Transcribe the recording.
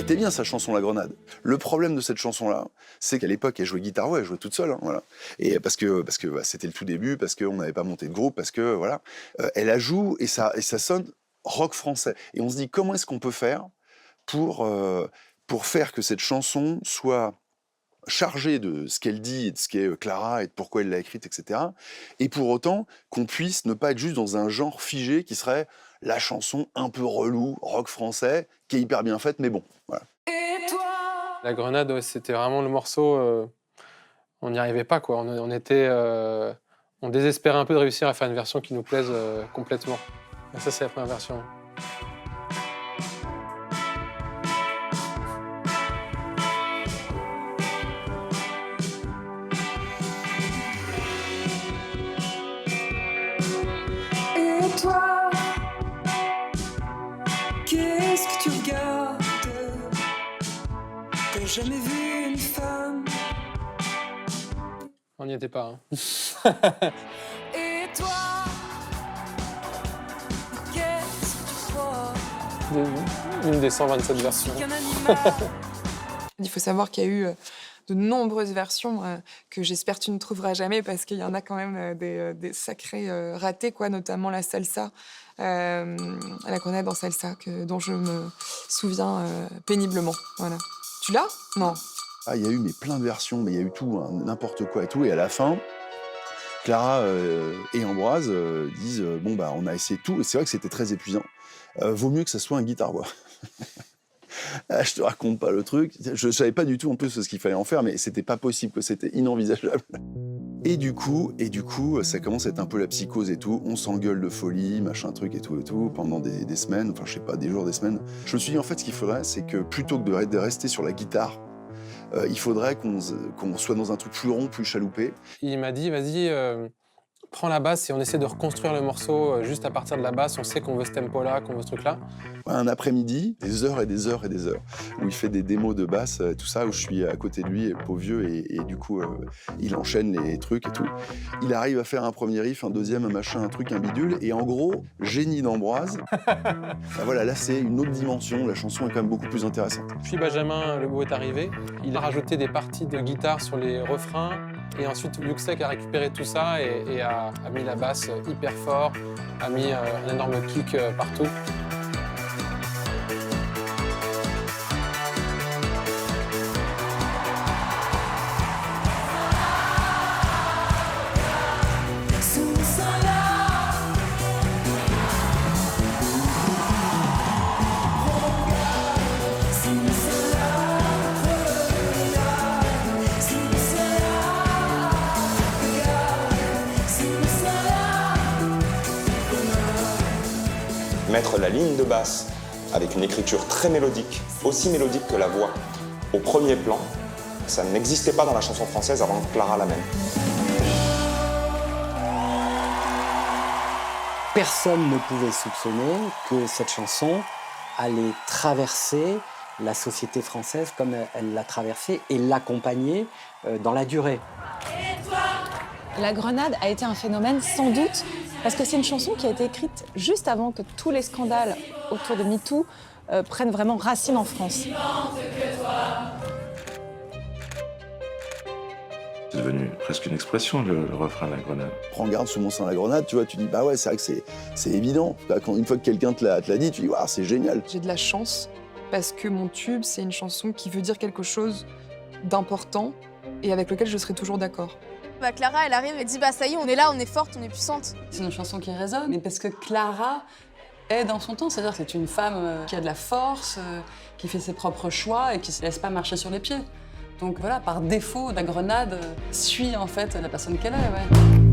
était bien sa chanson La Grenade. Le problème de cette chanson-là, c'est qu'à l'époque, elle jouait guitare, elle jouait toute seule, hein, voilà. Et parce que bah, c'était le tout début, parce qu'on n'avait pas monté de groupe, parce que voilà, elle la joue et ça sonne rock français. Et on se dit comment est-ce qu'on peut faire pour faire que cette chanson soit chargée de ce qu'elle dit et de ce qu'est Clara et de pourquoi elle l'a écrite, etc. Et pour autant qu'on puisse ne pas être juste dans un genre figé qui serait la chanson un peu relou, rock français, qui est hyper bien faite, mais bon, voilà. La Grenade, ouais, c'était vraiment le morceau, on n'y arrivait pas, quoi. On désespérait un peu de réussir à faire une version qui nous plaise complètement. Et ça, c'est la première version. Et toi, qu'est-ce que tu regardes? T'as jamais vu une femme? On n'y était pas, hein. Et toi, qu'est-ce que tu crois? Une des 127 versions. Qu'un animal? Il faut savoir qu'il y a eu de nombreuses versions que j'espère tu ne trouveras jamais parce qu'il y en a quand même des sacrés ratés, quoi, notamment la salsa, la grenade en salsa, dont je me souviens péniblement. Voilà. Tu l'as? Non. Ah, il y a eu plein de versions, mais il y a eu tout, hein, n'importe quoi et tout. Et à la fin, Clara et Ambroise disent bon bah on a essayé tout. Et c'est vrai que c'était très épuisant. Vaut mieux que ça soit un guitare-voix. Ah, je te raconte pas le truc. Je savais pas du tout en plus ce qu'il fallait en faire, mais c'était pas possible, que c'était inenvisageable. Et du coup, ça commence à être un peu la psychose et tout. On s'engueule de folie, machin truc et tout, pendant des semaines, enfin je sais pas, des jours, des semaines. Je me suis dit en fait ce qu'il faudrait, c'est que plutôt que de rester sur la guitare, il faudrait qu'on soit dans un truc plus rond, plus chaloupé. Il m'a dit, vas-y, prends la basse et on essaie de reconstruire le morceau juste à partir de la basse. On sait qu'on veut ce tempo-là, qu'on veut ce truc-là. Un après-midi, des heures et des heures et des heures, où il fait des démos de basse, tout ça, où je suis à côté de lui, pauvre vieux, et du coup, il enchaîne les trucs et tout. Il arrive à faire un premier riff, un deuxième, un machin, un truc, un bidule, et en gros, génie d'Ambroise. Ben voilà, là, c'est une autre dimension, la chanson est quand même beaucoup plus intéressante. Puis Benjamin Lebeau est arrivé. Il a rajouté des parties de guitare sur les refrains. Et ensuite, Yuxek a récupéré tout ça et a mis la basse hyper fort, a mis un énorme kick partout. Mettre la ligne de basse avec une écriture très mélodique, aussi mélodique que la voix, au premier plan, ça n'existait pas dans la chanson française avant que Clara l'amène. Personne ne pouvait soupçonner que cette chanson allait traverser la société française comme elle l'a traversée et l'accompagner dans la durée. La Grenade a été un phénomène sans doute parce que c'est une chanson qui a été écrite juste avant que tous les scandales autour de MeToo prennent vraiment racine en France. C'est devenu presque une expression, le refrain de La Grenade. Prends garde sous mon sein la grenade, tu vois, tu dis bah ouais, c'est vrai que c'est évident. Une fois que quelqu'un te l'a dit, tu dis waouh, c'est génial. J'ai de la chance parce que mon tube, c'est une chanson qui veut dire quelque chose d'important et avec lequel je serai toujours d'accord. Bah Clara, elle arrive et dit bah ça y est, on est là, on est forte, on est puissante. C'est une chanson qui résonne, mais parce que Clara est dans son temps, c'est-à-dire que c'est une femme qui a de la force, qui fait ses propres choix et qui se laisse pas marcher sur les pieds. Donc voilà, par défaut, la Grenade suit en fait la personne qu'elle est. Ouais.